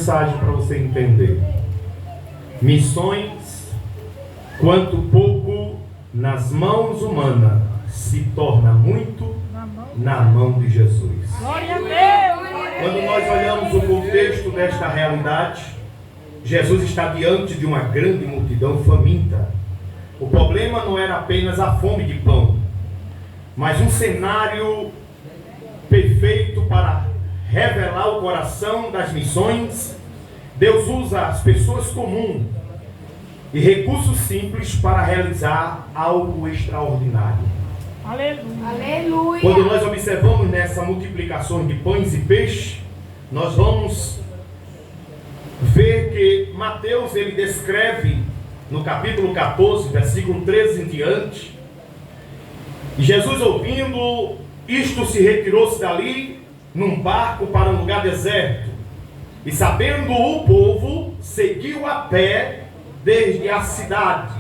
Mensagem para você entender: missões, quanto pouco nas mãos humanas, se torna muito na mão de Jesus. Glória a Deus! Quando nós olhamos o contexto desta realidade, Jesus está diante de uma grande multidão faminta. O problema não era apenas a fome de pão, mas um cenário perfeito para revelar o coração das missões. Deus usa as pessoas comuns e recursos simples para realizar algo extraordinário. Aleluia! Aleluia! Quando nós observamos nessa multiplicação de pães e peixes, nós vamos ver que Mateus ele descreve no capítulo 14, versículo 13 em diante. E Jesus, ouvindo isto, se retirou-se dali num barco para um lugar deserto. E sabendo o povo, seguiu a pé desde a cidade.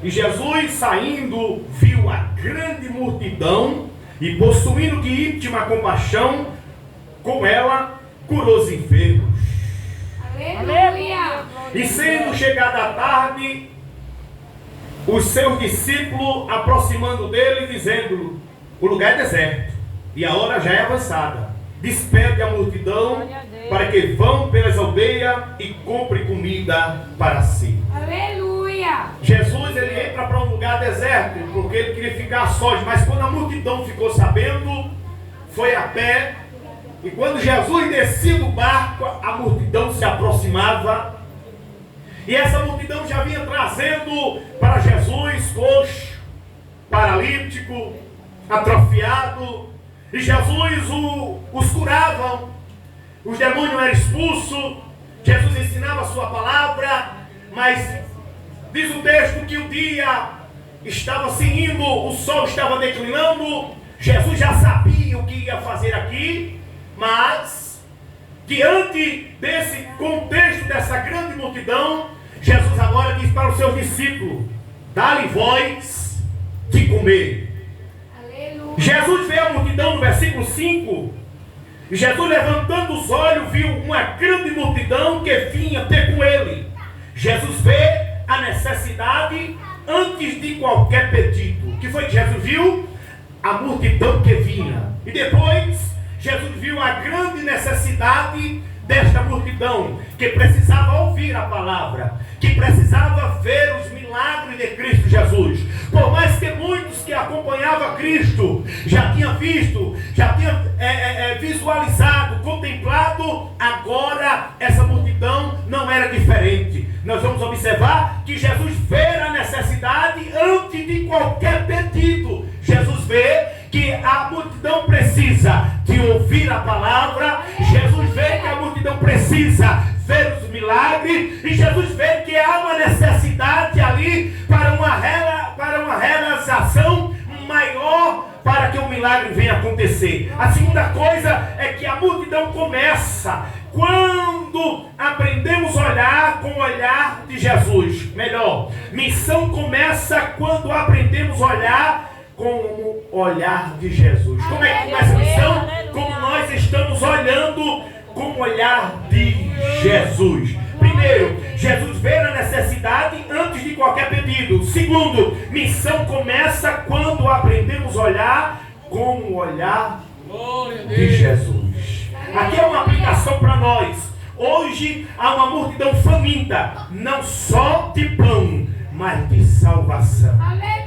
E Jesus, saindo, viu a grande multidão e, possuindo de íntima compaixão com ela, curou os enfermos. Aleluia! E sendo chegada a tarde, os seus discípulos aproximando dele, dizendo: o lugar é deserto e a hora já é avançada. Despede a multidão para que vão pelas aldeias e compre comida para si. Aleluia! Jesus ele entra para um lugar deserto porque ele queria ficar sós, mas quando a multidão ficou sabendo, foi a pé. E quando Jesus descia do barco, a multidão se aproximava. E essa multidão já vinha trazendo para Jesus coxo, paralítico, atrofiado. E Jesus os curava. Os demônios eram expulsos. Jesus ensinava a sua palavra. Mas diz o texto que o dia estava se indo, o sol estava declinando. Jesus já sabia o que ia fazer aqui. Mas, diante desse contexto, dessa grande multidão, Jesus agora diz para os seus discípulos: dá-lhe voz de comer. Aleluia! Jesus vê a multidão no versículo 5. E Jesus, levantando os olhos, viu uma grande multidão que vinha ter com ele. Jesus vê a necessidade antes de qualquer pedido. O que foi que Jesus viu? A multidão que vinha. E depois Jesus viu a grande necessidade desta multidão, que precisava ouvir a palavra, que precisava ver os milagres de Cristo Jesus. Por mais que muitos que acompanhavam Cristo já tinham visto, já tinham visualizado, contemplado, agora essa multidão não era diferente. Nós vamos observar que Jesus vê a necessidade antes de qualquer pedido. Jesus vê que a multidão precisa de ouvir a palavra. Jesus vê que a multidão precisa ver os milagres. E Jesus vê que há uma necessidade ali para uma realização maior, para que o milagre venha acontecer. A segunda coisa é que a multidão começa quando aprendemos a olhar com o olhar de Jesus. Melhor, missão começa quando aprendemos a olhar com o olhar de Jesus. Como é que começa a missão? Como nós estamos olhando com o olhar de Jesus. Primeiro, Jesus vê a necessidade antes de qualquer pedido. Segundo, missão começa quando aprendemos a olhar com o olhar de Jesus. Aqui é uma aplicação para nós. Hoje há uma multidão faminta, não só de pão, mas de salvação. Aleluia!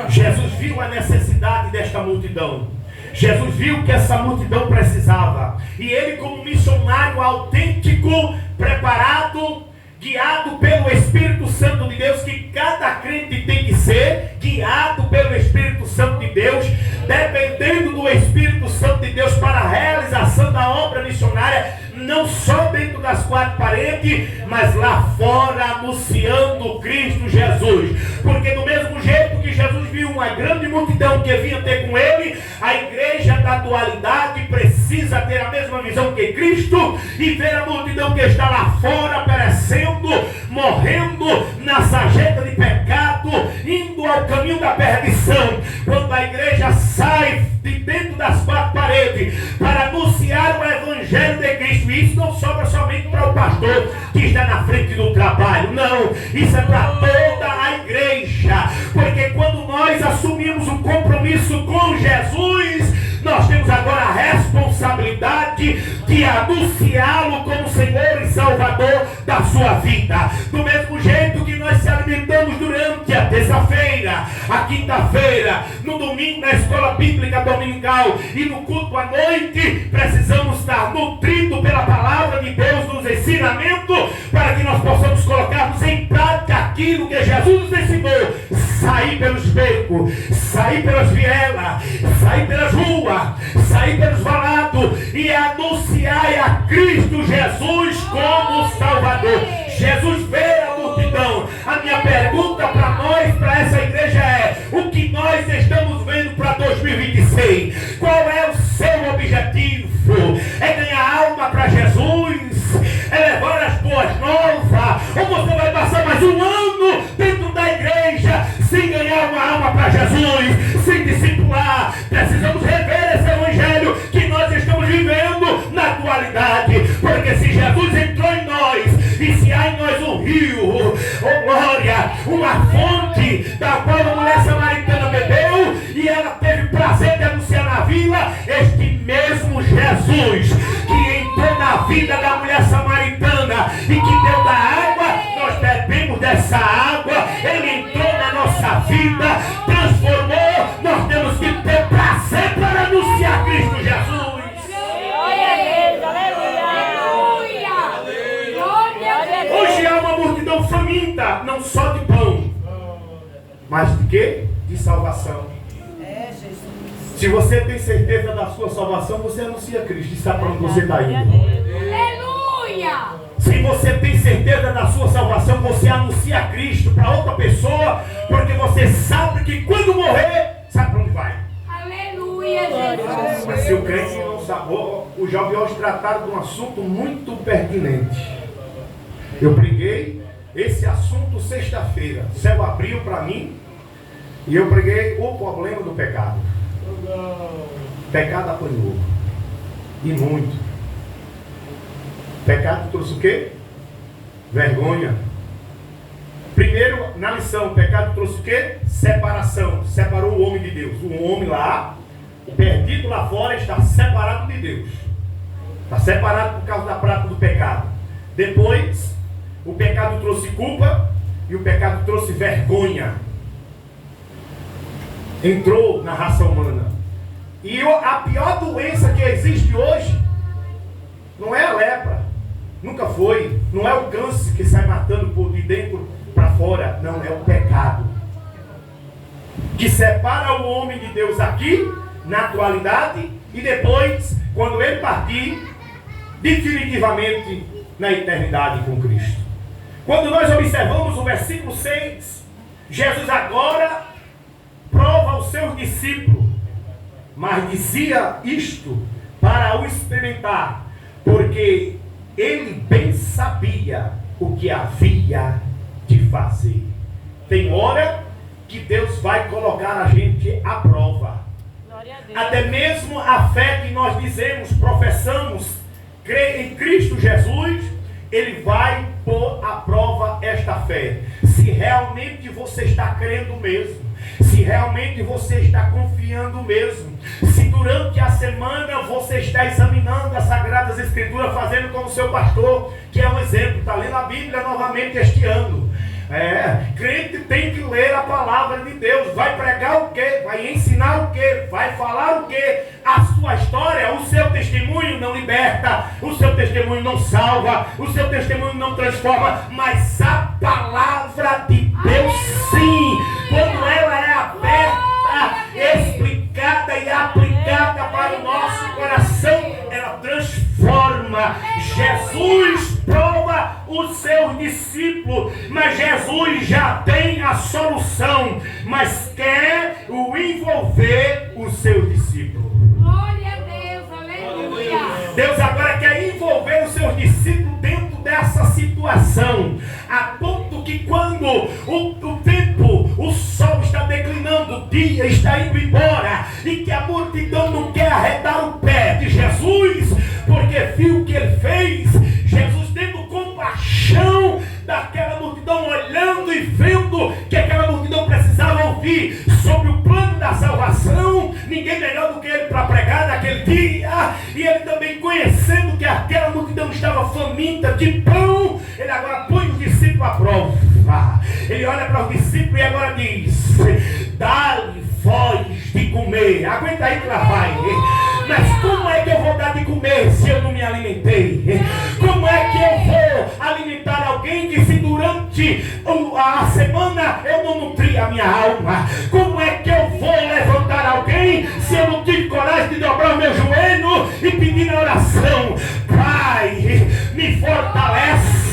Jesus viu a necessidade desta multidão. Jesus viu que essa multidão precisava. E ele, como missionário autêntico, preparado, guiado pelo Espírito Santo de Deus, que cada crente tem que ser guiado pelo Espírito Santo de Deus, dependendo do Espírito Santo de Deus para a realização da obra missionária, não só dentro das quatro paredes, mas lá fora, anunciando Cristo Jesus. Porque do mesmo jeito que Jesus viu uma grande multidão que vinha ter com ele, a igreja da atualidade precisa ter a mesma visão que Cristo e ver a multidão que está lá fora perecendo, morrendo na sarjeta de pecado, lado, indo ao caminho da perdição. Quando a igreja sai de dentro das quatro paredes para anunciar o Evangelho de Cristo, isso não sobra somente para o pastor que está na frente do trabalho, não, isso é para toda a igreja, porque quando nós assumimos um compromisso com Jesus, nós temos agora a responsabilidade de anunciá-lo como Senhor e Salvador da sua vida. Do mesmo jeito que nós se alimentamos durante a terça-feira, a quinta-feira, no domingo na escola bíblica dominical e no culto à noite, precisamos estar nutridos pela palavra de Deus, nos ensinamentos, para que nós possamos colocarmos em prática aquilo que Jesus nos ensinou. Sair pelos becos, sair pelas vielas, sair pelas ruas, sair pelos valados e anunciar a Cristo Jesus como Salvador. Jesus vê a multidão. A minha pergunta para nós, para essa igreja é: o que nós estamos vendo para 2026? Qual é o seu objetivo? É ganhar alma para Jesus? É levar as boas novas? Ou você vai passar mais um ano dentro da igreja sem ganhar uma alma para Jesus, sem discipular? Precisamos rever esse evangelho que nós estamos vivendo na atualidade, porque se Jesus entrou em nós, e se há em nós um rio, oh glória, uma fonte da qual a mulher samaritana bebeu e ela teve prazer de anunciar na vila, este mesmo Jesus que entrou na vida da mulher samaritana e que deu da água, nós bebemos dessa água, ele entrou na nossa vida, transformou, nós temos que ter prazer para anunciar Cristo Jesus. Hoje há uma multidão faminta, não só de pão, mas de quê? De salvação. Se você tem certeza da sua salvação, você anuncia Cristo e sabe para onde você está indo. Aleluia! Se você tem certeza da sua salvação, você anuncia Cristo para outra pessoa, porque você sabe que quando morrer, sabe para onde vai. Aleluia, Jesus! Mas se o crente não sabe, os jovens hoje trataram de um assunto muito pertinente. Eu preguei esse assunto sexta-feira. O céu abriu para mim e eu preguei o problema do pecado. Pecado apanhou. E muito. Pecado trouxe o quê? Vergonha. Primeiro, na lição, o pecado trouxe o quê? Separação. Separou o homem de Deus. O homem lá, o perdido lá fora, está separado de Deus. Está separado por causa da prática do pecado. Depois, o pecado trouxe culpa e o pecado trouxe vergonha. Entrou na raça humana. E a pior doença que existe hoje não é a lepra, nunca foi, não é o câncer que sai matando por de dentro para fora, não, é o pecado que separa o homem de Deus aqui na atualidade e depois, quando ele partir, definitivamente na eternidade com Cristo. Quando nós observamos o versículo 6, Jesus agora prova aos seus discípulos, mas dizia isto para o experimentar, porque ele bem sabia o que havia de fazer. Tem hora que Deus vai colocar a gente à prova. Até mesmo a fé que nós dizemos, professamos, crer em Cristo Jesus, ele vai pôr à prova esta fé. Se realmente você está crendo mesmo, se realmente você está confiando mesmo, se durante a semana você está examinando as Sagradas Escrituras, fazendo como seu pastor, que é um exemplo, está lendo a Bíblia novamente este ano. Crente tem que ler a palavra de Deus. Vai pregar o quê? Vai ensinar o quê? Vai falar o quê? A sua história, o seu testemunho não liberta, o seu testemunho não salva, o seu testemunho não transforma, mas a palavra de Deus sim, quando ela é aberta, explicada e aplicada para o nosso coração, ela transforma. Jesus prova os seus discípulos, mas Jesus já tem a solução, mas quer envolver os seus discípulos. Glória a Deus, aleluia! Deus agora quer envolver os seus discípulos dentro dessa situação, a ponto que quando o tempo, está indo embora e que a multidão não quer arredar o pé de Jesus, porque viu o que ele fez. Jesus tendo compaixão daquela multidão, olhando e vendo que aquela multidão precisava ouvir sobre o plano da salvação, ninguém melhor do que ele para pregar naquele dia, e ele também conhecendo que aquela multidão estava faminta de pão, ele agora põe os discípulos à prova. Ele olha para os discípulos e agora diz: dá-lhe voz de comer. Aguenta aí que lá vai. Mas como é que eu vou dar de comer se eu não me alimentei? Como é que eu vou alimentar alguém que se durante a semana eu não nutri a minha alma? Como é que eu vou levantar alguém se eu não tive coragem de dobrar o meu joelho e pedir na oração: Pai, me fortalece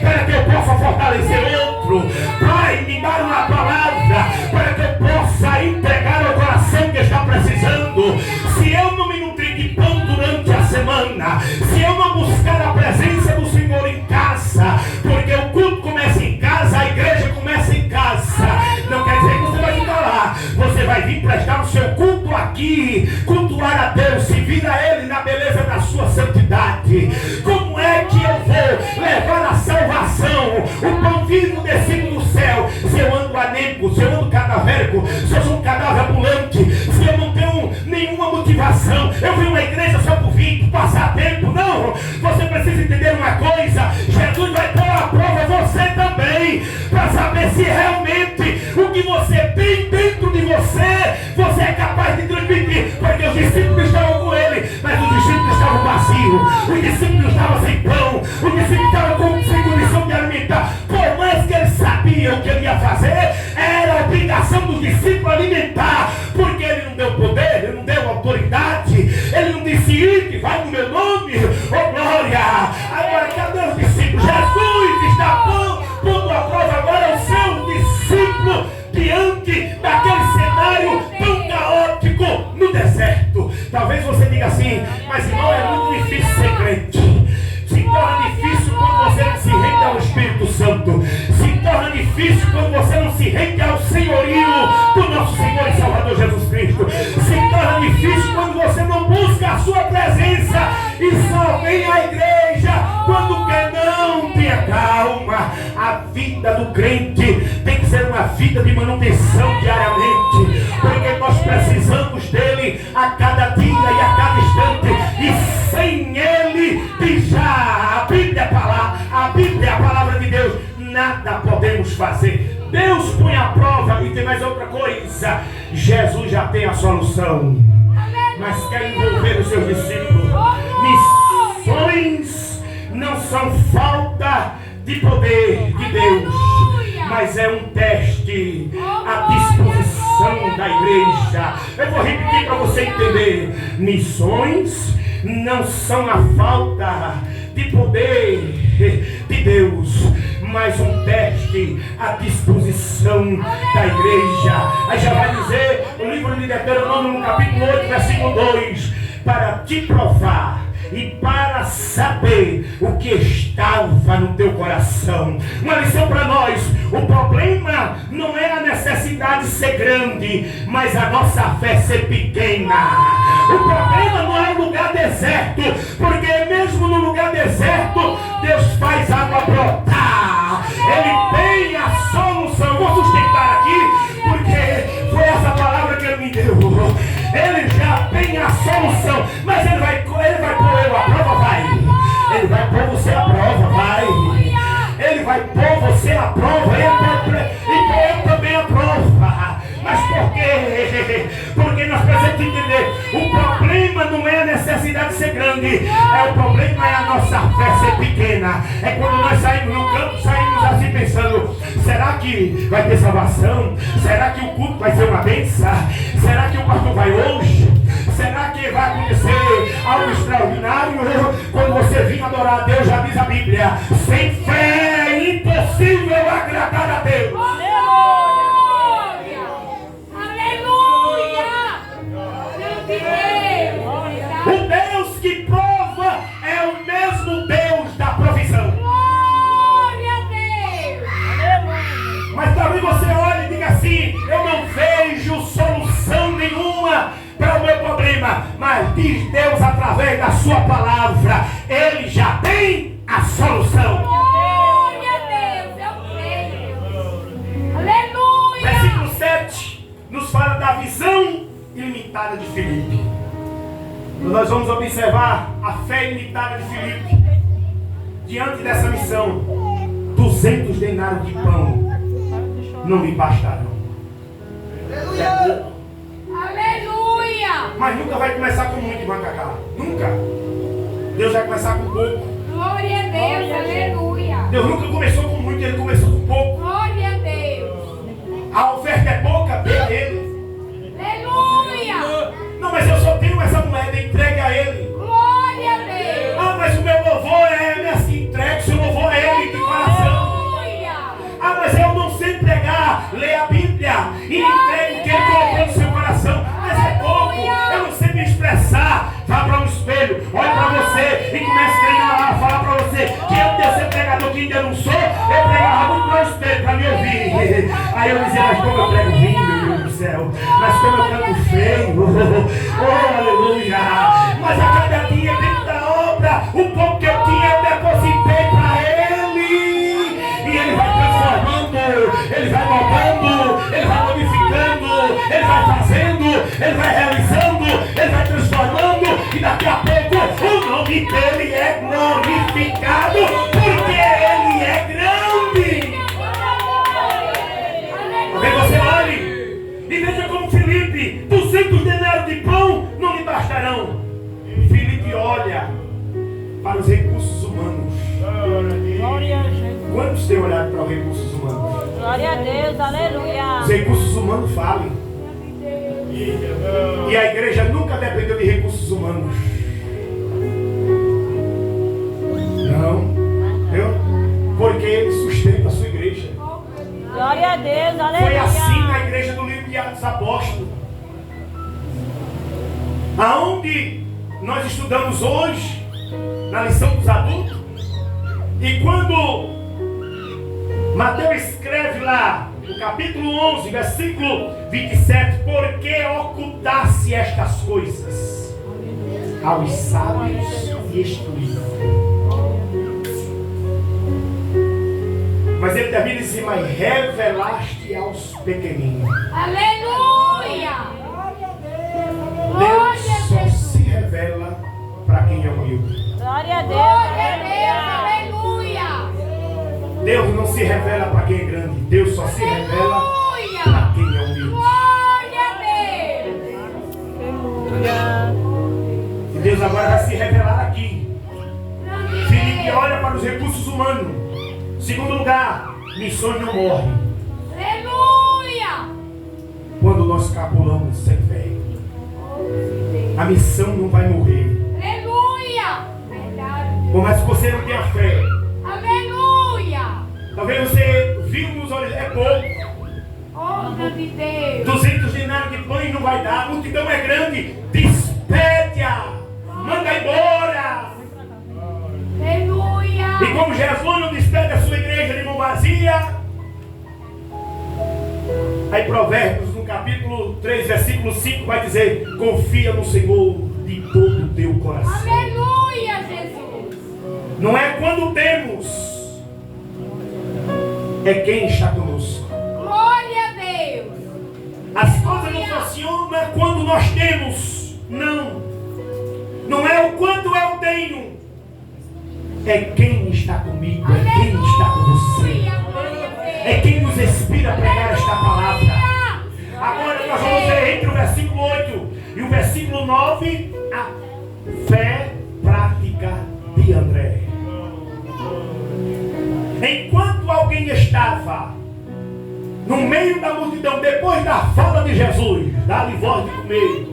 para que eu possa fortalecer outro. Pai, me dá uma palavra para que eu possa entregar ao coração que está precisando. Se eu não me nutrir de pão durante a semana, se eu não buscar a presença do Senhor em casa, porque o culto começa em casa, a igreja começa em casa, não quer dizer que você vai ficar lá. Você vai vir prestar o seu culto aqui, cultuar a Deus, servir a Ele na beleza da sua santidade. Como é que eu vou levar a salvação, o pão vivo descido do céu, se eu ando anêmico, se eu ando cadavérico, se eu sou um cadáver ambulante, se eu não tenho nenhuma motivação? Eu vim uma igreja só por vir, passar tempo? Não! Você precisa entender uma coisa: Jesus vai pôr à prova você também, para saber se realmente o que você tem dentro de você é capaz de transmitir. Porque os discípulos estavam com ele, mas os discípulos estavam vazios, os discípulos estavam sem pão, os discípulos estavam sem condição de alimentar. Por mais que ele sabia o que ele ia fazer, era a obrigação dos discípulos alimentar, porque ele não deu poder, ele não deu autoridade, ele não disse: ide, vai no meu nome, oh glória. Agora cadê os discípulos? Jesus está pondo à prova agora o seu discípulo diante daquele cenário tão caótico no deserto. Talvez você diga assim: mas irmão, é muito difícil ser crente. Se torna difícil quando você não se rende ao Espírito Santo. Se torna difícil quando você não se rende ao senhorio do nosso Senhor e Salvador Jesus Cristo. Se torna difícil quando você não busca a sua presença e só vem à igreja quando quer. Não, tenha calma. A vida do crente tem que ser uma vida de manutenção diariamente, porque nós precisamos dele a cada dia e a cada instante, e sem ele, diz já a Bíblia, é a palavra de Deus, nada podemos fazer. Deus põe a prova. E tem mais outra coisa: Jesus já tem a solução, mas quer envolver os seus discípulos. Missões não são falta de poder de Deus, mas é um teste à disposição da igreja. Eu vou repetir para você entender: missões não são a falta de poder de Deus, mas um teste à disposição da igreja. Aí já vai dizer o livro de Deuteronômio, no capítulo 8, versículo 2: para te provar e para saber o que estava no teu coração. Uma lição para nós: o problema não é a necessidade ser grande, mas a nossa fé ser pequena. O problema não é o lugar deserto, porque mesmo no lugar deserto Deus faz água brotar. Ele tem a solução. Vou sustentar aqui, porque foi essa palavra que ele me deu. Ele já tem a solução, mas ele vai pôr eu à prova, vai. Ele vai pôr você à prova, vai. Ele vai pôr você à prova, e eu também à prova. Mas por quê? Porque nós precisamos entender: o problema não é a necessidade de ser grande, o problema é a nossa fé ser pequena. É quando nós saímos no campo, saímos assim pensando: será que vai ter salvação? Será que o culto vai ser uma bênção? Será que o pastor vai hoje? Será que vai acontecer algo extraordinário? Quando você vir adorar a Deus, já diz a Bíblia: sem fé é impossível agradar a Deus. O Deus que prova é o mesmo Deus da provisão. Glória a Deus. Mas talvez você olhe e diga assim: eu não vejo solução. nós vamos observar a fé ilimitada de Filipe diante dessa missão. 200 denários de pão não lhe bastarão. É pouco. Aleluia. Mas nunca vai começar com muito, irmã Cacá. Nunca. Deus vai começar com pouco. Glória a Deus. Aleluia. Deus nunca começou com muito, Ele começou com pouco. Glória a Deus. A oferta é pouca, dê a Ele. Aleluia. Não, mas eu só tenho essa moeda, entregue a Ele. Glória a Deus. Ah, mas o meu louvor é assim, entregue seu louvor a Ele de coração. Aleluia. Ah, mas eu não sei pregar, lê a Bíblia e entregue o que Ele colocou no seu coração. Mas é pouco, eu não sei me expressar. Vá para um espelho, olhe para você e comece a treinar lá, falar para você que eu devo ser pregador que ainda não sou. Eu pregava muito para o espelho para me ouvir. Aí eu dizia, mas como eu prego lindo, meu Deus do céu, mas como eu canto feio, oh aleluia. Mas a cada dia dentro da obra, o pouco que eu tinha eu depositei para Ele. E Ele vai transformando, Ele vai moldando, Ele vai modificando, Ele vai fazendo, Ele vai realizando, Ele vai transformando. E daqui a pouco o nome dEle é glorificado, porque Ele é grande. Talvez você olhe e veja como Filipe, 200 denários de pão não lhe bastarão. Filipe olha para os recursos humanos. Glória a Jesus. Quantos têm olhado para os recursos humanos? Glória a Deus. Aleluia. Os recursos humanos falem. E a igreja nunca dependeu de recursos humanos. Não. Entendeu? Porque Ele sustenta a sua igreja. Glória a Deus. Aleluia. Foi assim na igreja do livro de Atos dos Apóstolos. Aonde nós estudamos hoje, na lição dos adultos. E quando Mateus escreve lá, no capítulo 11, versículo 27, por que ocultasse estas coisas aos sábios e instruídos? Mas ele termina assim, mas revelaste aos pequeninos. Aleluia. Deus só se revela para quem é humilde. Glória a Deus. Glória a Deus. Aleluia. Deus não se revela para quem é grande. Deus só se revela para quem é humilde. Glória a Deus. E Deus agora vai se revelar aqui. Filipe olha para os recursos humanos. Segundo lugar, missões não morrem. Aleluia. Quando nós capulamos sem fé. A missão não vai morrer. Aleluia. Verdade. Por mais que você não tenha fé. Aleluia. Talvez você viu nos olhos, é pouco. Honra de Deus. 200 denários de pão e não vai dar. A multidão é grande. Despede-a. Manda embora. Aleluia. E como Jesus não despede a sua igreja de mão vazia. Aí Provérbios, no capítulo 3, versículo 5, vai dizer: confia no Senhor de todo o teu coração. Aleluia, Jesus. Não é quando temos, é quem está conosco. Glória a Deus. As coisas não funcionam quando nós temos. Não. Não é o quanto eu tenho. É quem está comigo. É quem está com você. É quem nos inspira a pregar esta palavra. Agora nós vamos ver entre o versículo 8 e o versículo 9 a fé prática de André. Enquanto alguém estava no meio da multidão, depois da fala de Jesus, dá-lhe voz de comer,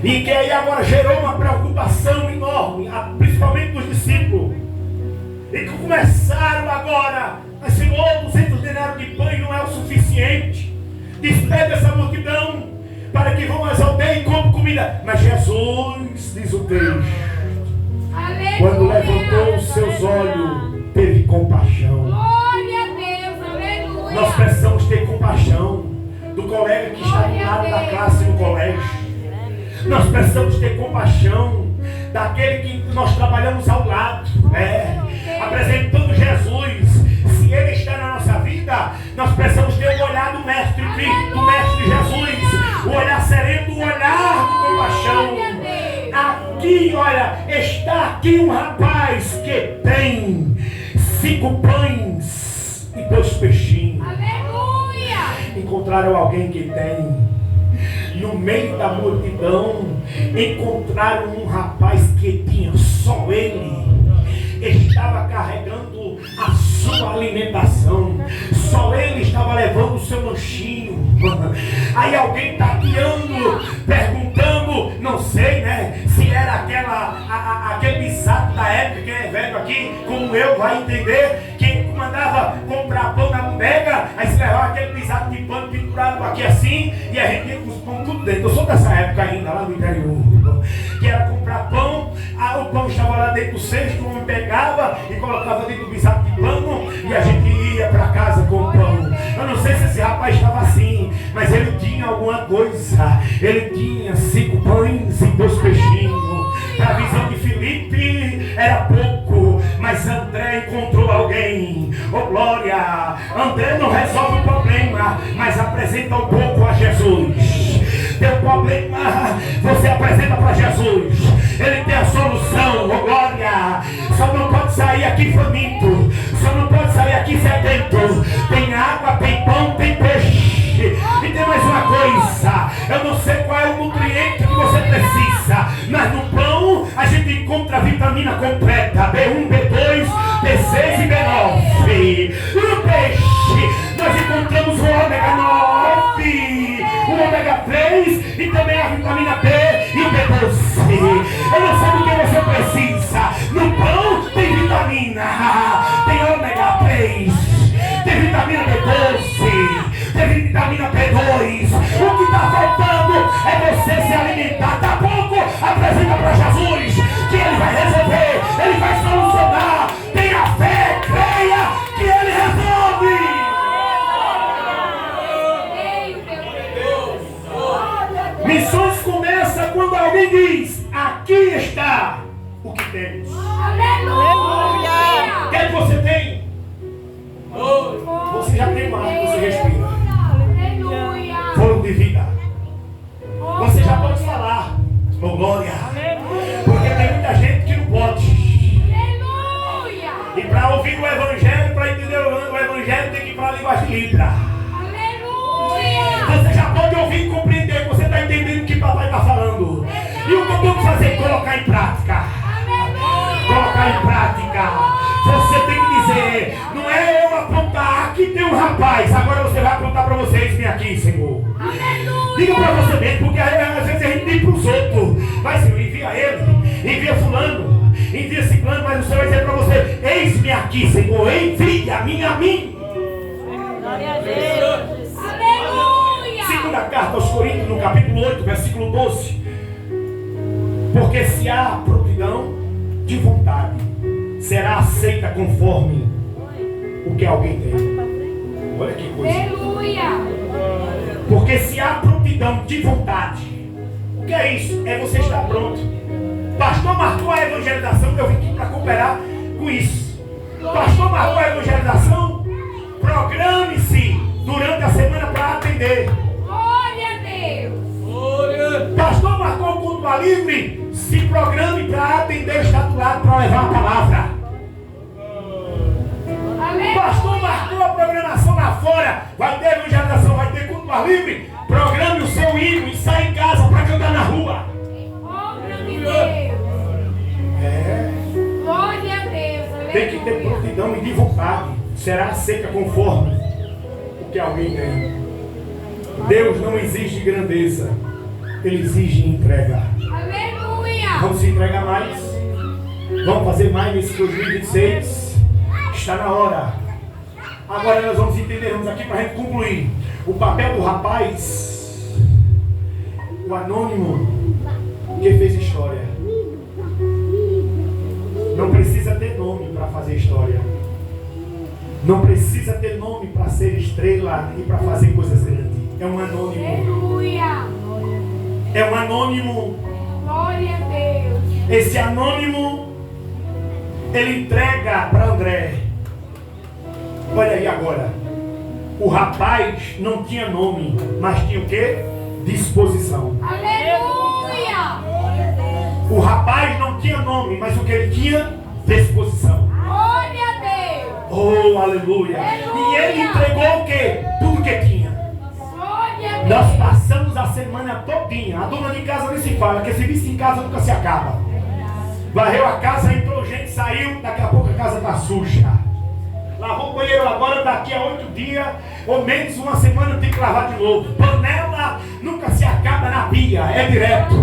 e que aí agora gerou uma preocupação enorme, principalmente dos discípulos, e que começaram agora: mas Senhor, 200 denários de pão não é o suficiente, despede essa multidão para que vão às aldeias e comam comida. Mas Jesus, diz o texto, quando levantou os seus olhos, teve compaixão. Glória a Deus, aleluia. Nós precisamos ter compaixão do colega que está do lado da classe no colégio. Nós precisamos ter compaixão daquele que nós trabalhamos ao lado, apresentando Jesus. Se Ele está na nossa vida, nós precisamos ter o olhar do Mestre Cristo, do Mestre Jesus, o olhar sereno, o olhar de compaixão. A que tem 5 pães e 2 peixinhos. Aleluia. Encontraram alguém que tem. No meio da multidão, encontraram um rapaz que tinha só ele. Estava carregando a sua alimentação. Só ele estava levando o seu lanchinho. Aí alguém tateando, perguntando, não sei, né? Se era aquele bisato da época, quem é velho aqui, como eu, vai entender, que mandava comprar pão na bodega, aí se levava aquele bisato de pano pendurado aqui assim, e a gente ia com os pão tudo dentro. Eu sou dessa época ainda, lá no interior, que era comprar pão, o pão estava lá dentro do cesto, o homem pegava e colocava dentro do bisato de pano, e a gente ia para casa com o pão. Eu não sei se esse rapaz estava assim, mas ele tinha alguma coisa. Ele tinha 5 pães e 2 peixinhos. Para a visão de Filipe era pouco, mas André encontrou alguém. Oh glória! André não resolve o problema, mas apresenta um pouco a Jesus. Teu problema você apresenta para Jesus. Ele tem a solução. Oh glória! Só não pode sair aqui faminto, só não pode sair aqui sedento. Tem água, tem pão, tem peixe. E tem mais uma coisa, eu não sei qual é o nutriente que você precisa, mas no pão a gente encontra a vitamina completa, B1, B2, B6 e B9. E no peixe nós encontramos o ômega 9, o ômega 3 e também a vitamina B e o B12. Eu não sei do que você precisa. No pão tem vitamina, tem ômega 3, tem vitamina B12, tem vitamina B2. O que está faltando é você se alimentar. Tá pouco? Apresenta para Jesus, que Ele vai resolver, Ele vai solucionar. Tenha fé, creia que Ele resolve. Missões começa quando alguém diz: aqui está o que temos. Aleluia. O que é que você tem? Você já tem uma água que você respira. Aleluia. Fogo de vida. Você já pode falar. Oh glória. Porque tem muita gente que não pode. Aleluia. E para ouvir o evangelho, para entender o evangelho, tem que ir para a linguagem de Libra. Aleluia. Você já pode ouvir e compreender que você está entendendo o que o papai está falando. E o que eu tenho que fazer? Colocar em prática. Colocar em prática. Você tem que dizer, não é eu apontar, aqui tem um rapaz, agora você vai apontar para vocês, vem aqui, Senhor. Aleluia. Diga para você mesmo, porque às vezes a gente diz para os outros, vai Senhor, envia ele, envia fulano, envia ciclano, mas o Senhor vai dizer para você, eis-me aqui, Senhor, envia-me a mim. Glória a Deus. Aleluia. Segunda carta aos Coríntios, no capítulo 8, versículo 12. Porque se há prontidão de vontade, será aceita conforme o que alguém tem. Olha que coisa. Aleluia. Porque se há prontidão de vontade, o que é isso? É você estar pronto. Pastor marcou a evangelização, eu vim aqui para cooperar com isso. Pastor marcou a evangelização, programe-se durante a semana para atender. Glória a Deus. Pastor marcou o culto a livre, se programe para atender, está do lado para levar a palavra. Pastor marcou a programação lá fora, vai ter evangelização, vai ter culto ar livre, programe o seu hino e sai em casa para cantar na rua. Glória a Deus. Glória a Deus. Tem que ter prontidão e de vontade, será seca conforme o que alguém tem. Deus não exige grandeza, Ele exige entrega. Aleluia. Vamos se entregar mais? Vamos fazer mais nesse 2026? Está na hora. Agora nós vamos entendermos aqui para a gente concluir. O papel do rapaz, o anônimo que fez história. Não precisa ter nome para fazer história. Não precisa ter nome para ser estrela e para fazer coisas grandes. É um anônimo. Aleluia. É um anônimo. Glória a Deus. Esse anônimo, ele entrega para André. Olha aí agora. O rapaz não tinha nome, mas tinha o quê? Disposição. Aleluia. O rapaz não tinha nome, mas o que ele tinha? disposição. Glória a Deus. Oh, aleluia. E ele entregou o quê? Tudo que tinha. Glória a Deus. Nós passamos a semana todinha. A dona de casa nem se fala, porque serviço em casa nunca se acaba. Varreu a casa, entrou gente, saiu, daqui a pouco a casa está suja. Lavou o banheiro agora, daqui a 8 dias, ou menos uma semana tem que lavar de novo. Panela nunca se acaba na pia, é direto.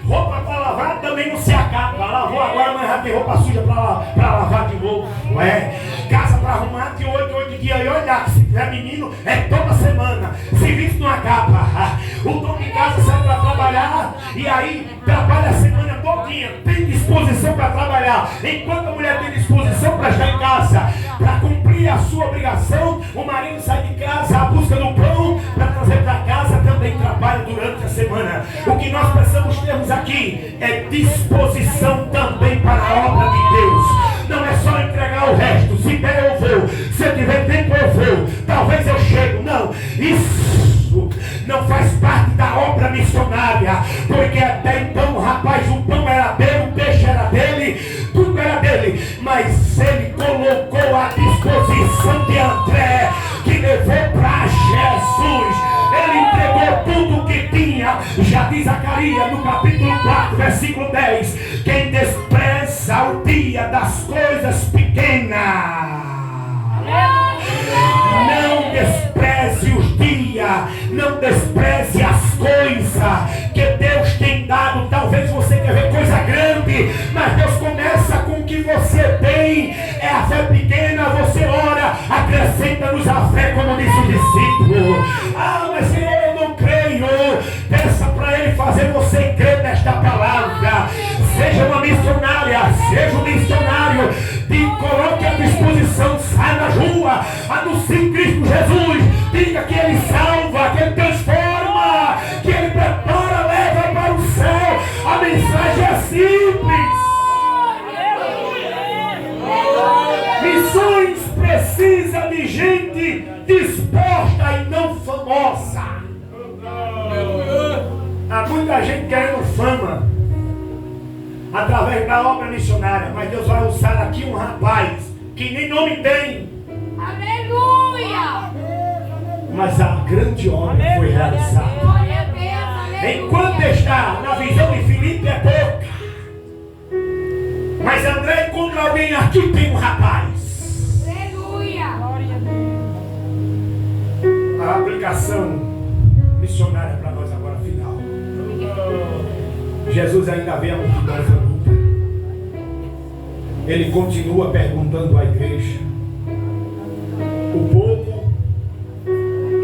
Roupa para lavar também não se acaba. Lavou agora, mas já tem roupa suja para lavar de novo. Ué, casa para arrumar de 8 dias. E olha, se tiver menino, é toda semana. Serviço não acaba. O dono de casa sai para trabalhar e aí trabalha a semana todinha. Tem disposição para trabalhar. Enquanto a mulher tem disposição para estar em casa, para cumprir a sua obrigação, o marido sai de casa à busca do pão para trazer para casa, também trabalha durante a semana. O que nós precisamos termos aqui é disposição também para a obra de Deus. Não é só entregar o resto. Se der eu vou, se eu tiver tempo eu vou, talvez eu chego. Não, isso não faz parte da obra missionária, porque até então, rapaz, o pão era dele, o peixe era dele, tudo era dele, mas ele colocou à disposição de André, que levou para Jesus. Ele entregou tudo o que tinha. Já diz Zacarias no capítulo 4, versículo 10: quem despreza o dia das coisas pequenas, não despreze os dias, não despreze as coisas que Deus tem dado. Talvez você quer ver coisa grande, mas Deus começa com o que você tem. É a fé pequena, você ora, acrescenta-nos a fé, como disse o discípulo. Ah, mas Senhor, eu não creio. Peça para Ele fazer você crer nesta palavra. Seja uma missionária, seja um missionário, coloque à disposição, sai na rua, anuncie Cristo Jesus, diga que Ele salva, que Ele transforma, que Ele prepara, leva para o céu. A mensagem é simples. Missões precisa de gente disposta e não famosa. Há muita gente querendo fama através da obra missionária, mas Deus vai usar aqui um rapaz que nem nome tem. Aleluia. Mas a grande obra foi realizada. Glória a Deus. Aleluia. Enquanto está na visão de Filipe é pouca, mas André encontra alguém. Aqui tem um rapaz. Aleluia. A aplicação missionária para nós agora final. Jesus ainda vê a multidão faminta. Ele continua perguntando à igreja. O pouco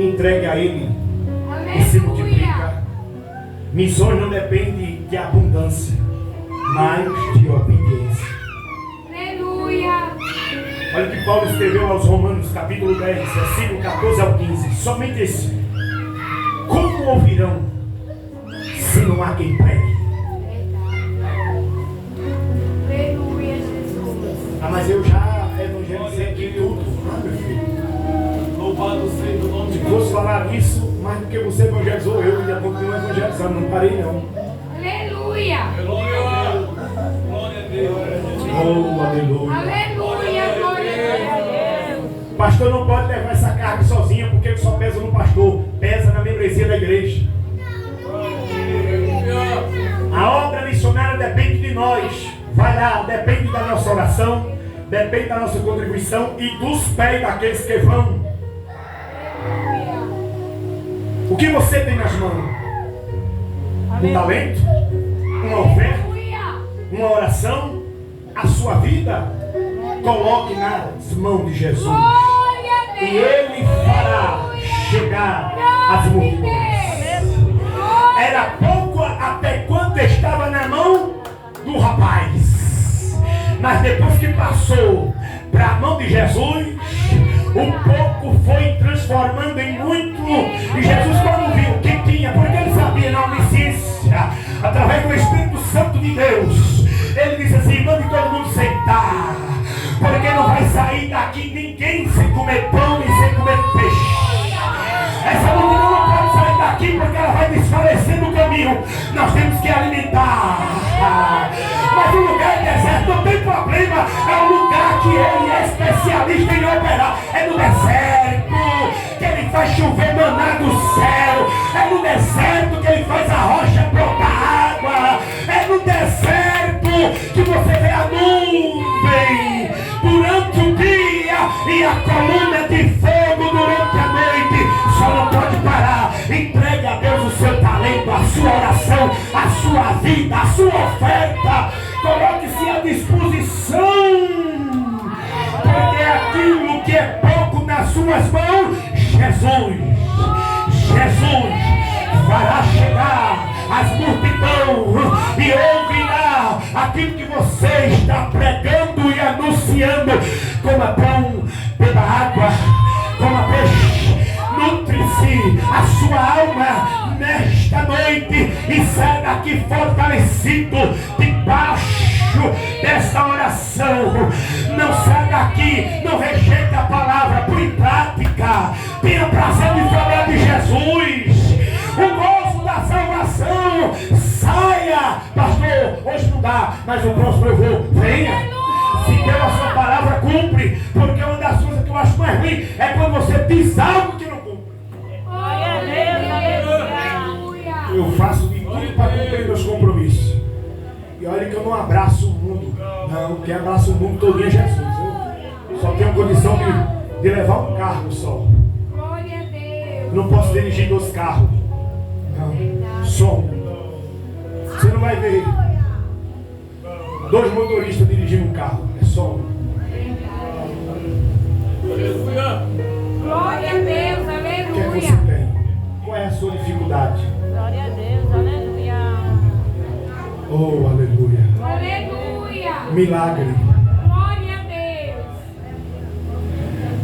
entregue a Ele e se multiplica. Missões não dependem de abundância, mas de obediência. Aleluia. Olha o que Paulo escreveu aos Romanos, capítulo 10, versículo 14 ao 15. Somente esse. Como ouvirão se não há quem pregue? Aleluia, Jesus. Ah, mas eu já evangelizei aqui tudo. Ah, meu filho. Louvado seja o nome Se de fosse falar isso, mais do que você evangelizou, eu ainda continuo evangelizando. Não parei, não. Aleluia. Glória a Deus. Oh, aleluia. Aleluia. Glória a Deus. O pastor não pode levar essa carga sozinho, porque ele só pesa no pastor. Pesa na membresia da igreja. A obra missionária depende de nós. Vai lá, depende da nossa oração, depende da nossa contribuição e dos pés daqueles que vão. O que você tem nas mãos? Um talento? Uma oferta? Uma oração? A sua vida? Coloque nas mãos de Jesus. E Ele fará chegar as multidões. Era pouco até quando estava na mão do rapaz, mas depois que passou para a mão de Jesus, o pouco foi transformando em muito. E Jesus, quando viu o que tinha, porque ele sabia na onisciência, através do Espírito Santo de Deus, ele disse assim: mande todo mundo sentar, porque não vai sair daqui ninguém sem comer pão e sem comer peixe. Essa multidão não pode sair daqui porque ela vai desfalecer no caminho. Nós temos que alimentar. Mas o lugar é deserto. deserto não tem problema. É um lugar que ele é especialista em operar. É no deserto que ele faz chover maná do céu. É no deserto que ele faz a rocha brotar água. É no deserto que você vê a nuvem durante o dia e a coluna de fogo durante a noite. Só não pode parar. Entregue a Deus o seu talento, a sua oração, a sua vida, a sua oferta. Coloque-se à disposição, porque aquilo que é pouco nas suas mãos, Jesus fará chegar as multidões e ouvirá aquilo que você está pregando e anunciando. Coma pão, beba água, coma peixe, nutre-se a sua alma nesta noite e sai daqui fortalecido debaixo desta oração. Não sai daqui, não rejeite a palavra, põe em prática. Tenha prazer de falar de Jesus, o gozo da salvação. Saia, pastor, hoje não dá, mas o próximo eu vou. Venha. Se deu a sua palavra, cumpre. Porque uma das coisas que eu acho mais ruim é quando você diz algo que não cumpre. Glória a Deus, aleluia. Eu faço de tudo para cumprir meus compromissos. E olha que eu não abraço o mundo. Não, quem abraça o mundo todo é Jesus. Eu só tenho condição de levar um carro só. Glória a Deus. Não posso dirigir 2 carros. Não, só um. Você não vai ver 2 motoristas dirigindo um carro. É só um. Aleluia. Glória a Deus, O que é que você aleluia. tem? Qual é a sua dificuldade? Glória a Deus, aleluia. Oh, aleluia. Aleluia. Milagre. Glória a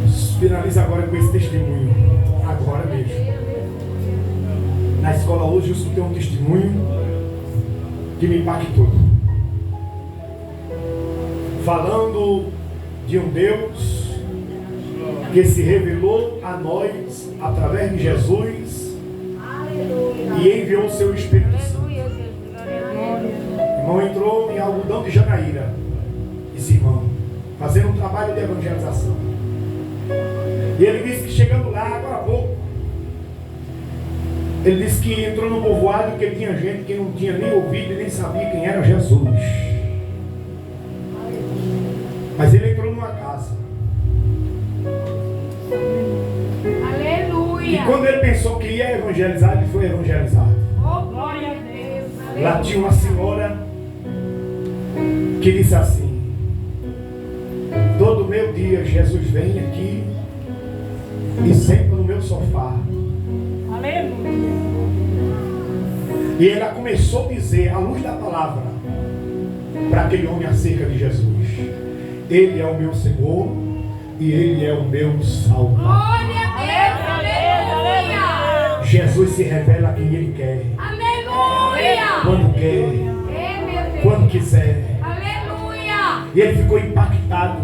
Deus. Finaliza agora com esse testemunho. Agora mesmo. Na escola hoje eu escutei um testemunho que me impactou. Falando de um Deus que se revelou a nós através de Jesus e enviou o seu Espírito Santo. O irmão entrou em Algodão de Janaíra, esse irmão, fazendo um trabalho de evangelização. E ele disse que chegando lá, agora há pouco, ele disse que entrou no povoado que tinha gente que não tinha nem ouvido e nem sabia quem era Jesus. Mas ele entrou numa casa. Aleluia. E quando ele pensou que ia evangelizar, ele foi evangelizado. Oh, glória a Deus. Lá Aleluia. tinha uma senhora que disse assim: todo meu dia Jesus vem aqui e senta no meu sofá. Aleluia. E ela começou a dizer, à luz da palavra, para aquele homem acerca de Jesus: Ele é o meu Senhor e Ele é o meu Salvador. Glória a Deus. Aleluia. Jesus se revela a quem Ele quer, Aleluia. quando quer, É, meu Deus. quando quiser. Aleluia. E ele ficou impactado,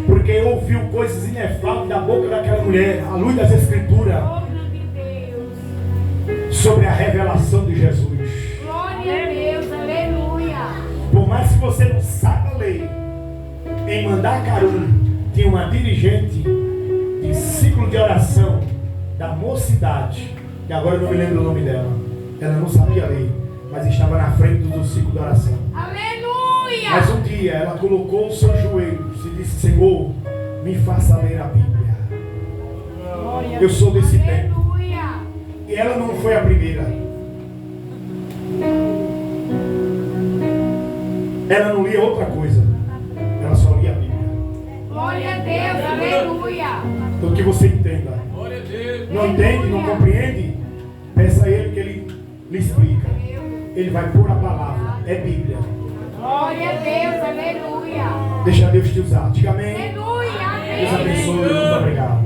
porque ouviu coisas inefáveis da boca daquela mulher, à luz das Escrituras, Glória de Deus. sobre a revelação de Jesus. Glória a Deus. Aleluia. Por mais que você não saiba ler, em Mandacaru tinha uma dirigente de ciclo de oração da mocidade, que agora eu não me lembro o nome dela. Ela não sabia ler, mas estava na frente do ciclo de oração. Aleluia. Mas um dia ela colocou os seus joelhos e disse: Senhor, me faça ler a Bíblia. Eu sou desse tempo. Aleluia. E ela não foi a primeira. Ela não lia outra coisa. Ela só lia a Bíblia. Glória a Deus. Aleluia. Então que você entenda. Glória a Deus. Não entende, não compreende? Peça a Ele que Ele lhe explica. Ele vai pôr a palavra. É Bíblia. Glória a Deus. Aleluia. Deixa Deus te usar. Diga amém. Aleluia. Deus abençoe. Muito obrigado.